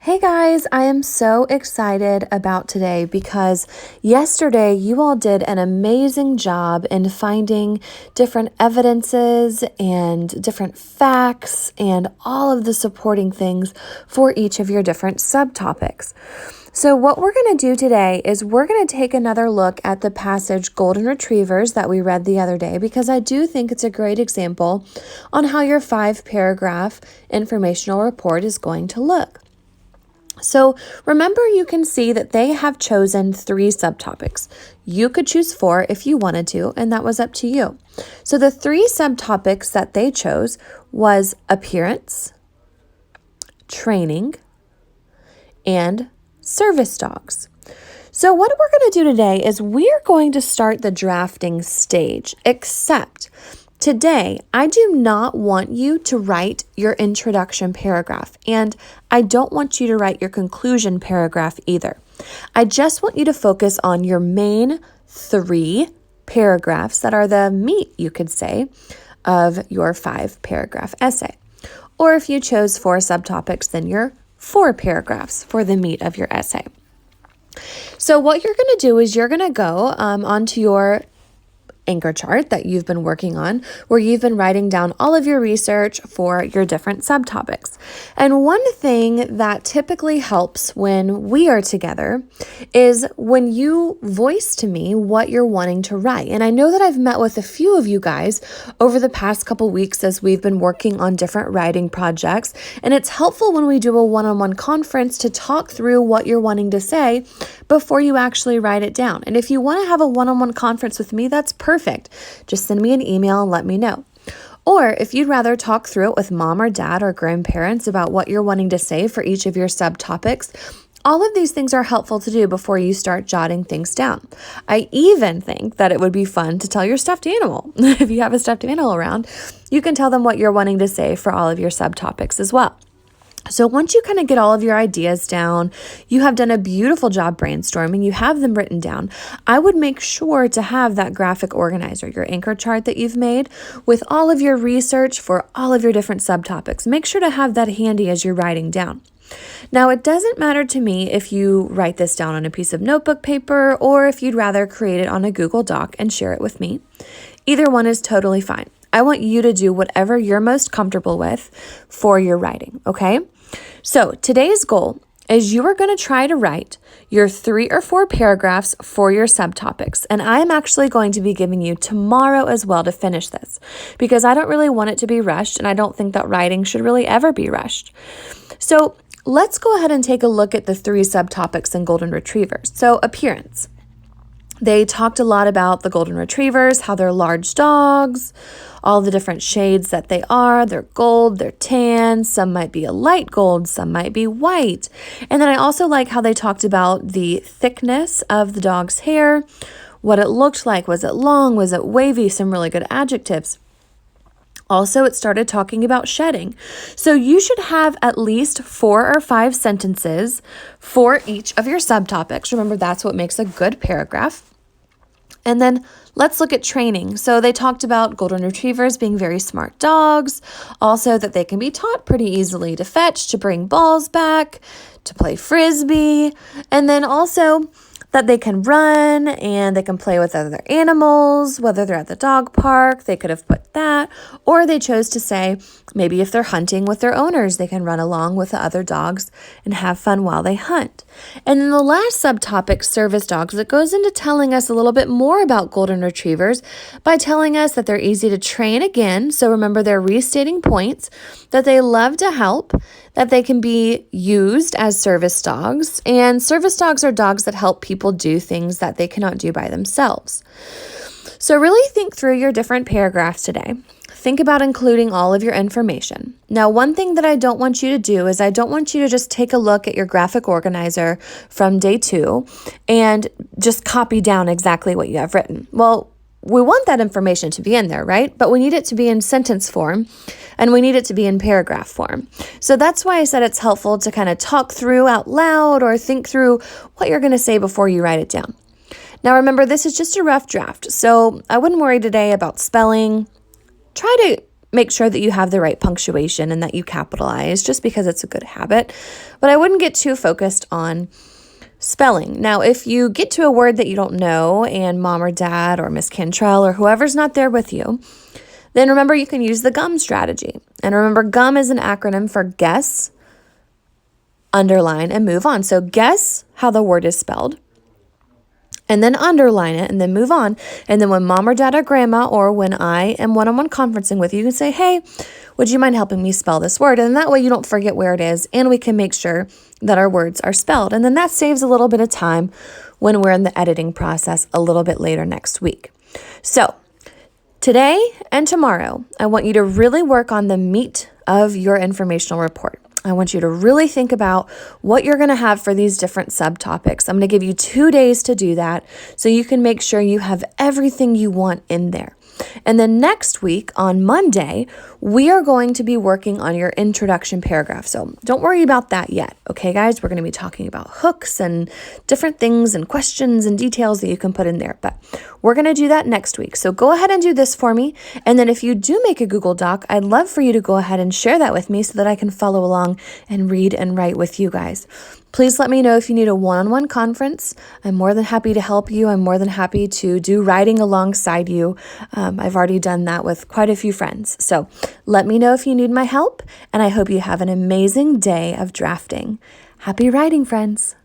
Hey guys, I am so excited about today because yesterday you all did an amazing job in finding different evidences and different facts and all of the supporting things for each of your different subtopics. So what we're going to do today is we're going to take another look at the passage Golden Retrievers that we read the other day because I do think it's a great example on how your 5-paragraph informational report is going to look. So remember, you can see that they have chosen 3 subtopics. You could choose 4 if you wanted to, and that was up to you. So the 3 subtopics that they chose was appearance, training, and service dogs. So what we're going to do today is we're going to start the drafting stage, except today, I do not want you to write your introduction paragraph, and I don't want you to write your conclusion paragraph either. I just want you to focus on your main 3 paragraphs that are the meat, you could say, of your 5-paragraph essay. Or if you chose 4 subtopics, then your 4 paragraphs for the meat of your essay. So what you're going to do is you're going to go onto your anchor chart that you've been working on, where you've been writing down all of your research for your different subtopics. And one thing that typically helps when we are together is when you voice to me what you're wanting to write. And I know that I've met with a few of you guys over the past couple weeks as we've been working on different writing projects. And it's helpful when we do a one-on-one conference to talk through what you're wanting to say before you actually write it down. And if you want to have a one-on-one conference with me, that's perfect. Just send me an email and let me know. Or if you'd rather talk through it with mom or dad or grandparents about what you're wanting to say for each of your subtopics, all of these things are helpful to do before you start jotting things down. I even think that it would be fun to tell your stuffed animal. If you have a stuffed animal around, you can tell them what you're wanting to say for all of your subtopics as well. So once you kind of get all of your ideas down, you have done a beautiful job brainstorming, you have them written down, I would make sure to have that graphic organizer, your anchor chart that you've made with all of your research for all of your different subtopics. Make sure to have that handy as you're writing down. Now, it doesn't matter to me if you write this down on a piece of notebook paper or if you'd rather create it on a Google Doc and share it with me. Either one is totally fine. I want you to do whatever you're most comfortable with for your writing, okay? So today's goal is you are going to try to write your 3 or 4 paragraphs for your subtopics. And I am actually going to be giving you tomorrow as well to finish this because I don't really want it to be rushed, and I don't think that writing should really ever be rushed. So let's go ahead and take a look at the 3 subtopics in Golden Retrievers. So appearance. They talked a lot about the Golden Retrievers, how they're large dogs, all the different shades that they are. They're gold, they're tan, some might be a light gold, some might be white. And then I also like how they talked about the thickness of the dog's hair, what it looked like. Was it long? Was it wavy? Some really good adjectives. Also, it started talking about shedding. So you should have at least 4 or 5 sentences for each of your subtopics. Remember, that's what makes a good paragraph. And then let's look at training. So they talked about Golden Retrievers being very smart dogs, also that they can be taught pretty easily to fetch, to bring balls back, to play frisbee, and then also that they can run and they can play with other animals, whether they're at the dog park, they could have put that, or they chose to say maybe if they're hunting with their owners, they can run along with the other dogs and have fun while they hunt. And then the last subtopic, service dogs, it goes into telling us a little bit more about Golden Retrievers by telling us that they're easy to train again. So remember, they're restating points, that they love to help, that they can be used as service dogs. And service dogs are dogs that help people do things that they cannot do by themselves. So really think through your different paragraphs today. Think about including all of your information. Now, one thing that I don't want you to do is I don't want you to just take a look at your graphic organizer from day 2 and just copy down exactly what you have written. Well, we want that information to be in there, right? But we need it to be in sentence form and we need it to be in paragraph form. So that's why I said it's helpful to kind of talk through out loud or think through what you're going to say before you write it down. Now, remember, this is just a rough draft, so I wouldn't worry today about spelling. Try to make sure that you have the right punctuation and that you capitalize just because it's a good habit. But I wouldn't get too focused on spelling. Now, if you get to a word that you don't know and mom or dad or Miss Cantrell or whoever's not there with you, then remember you can use the GUM strategy. And remember, GUM is an acronym for guess, underline, and move on. So guess how the word is spelled, and then underline it, and then move on. And then when mom or dad or grandma, or when I am one-on-one conferencing with you, you can say, hey, would you mind helping me spell this word? And that way you don't forget where it is, and we can make sure that our words are spelled. And then that saves a little bit of time when we're in the editing process a little bit later next week. So today and tomorrow, I want you to really work on the meat of your informational report. I want you to really think about what you're going to have for these different subtopics. I'm going to give you 2 days to do that so you can make sure you have everything you want in there. And then next week on Monday, we are going to be working on your introduction paragraph. So don't worry about that yet. Okay, guys, we're going to be talking about hooks and different things and questions and details that you can put in there. But we're going to do that next week. So go ahead and do this for me. And then if you do make a Google Doc, I'd love for you to go ahead and share that with me so that I can follow along and read and write with you guys. Please let me know if you need a one-on-one conference. I'm more than happy to help you. I'm more than happy to do writing alongside you. I've already done that with quite a few friends. So let me know if you need my help, and I hope you have an amazing day of drafting. Happy writing, friends.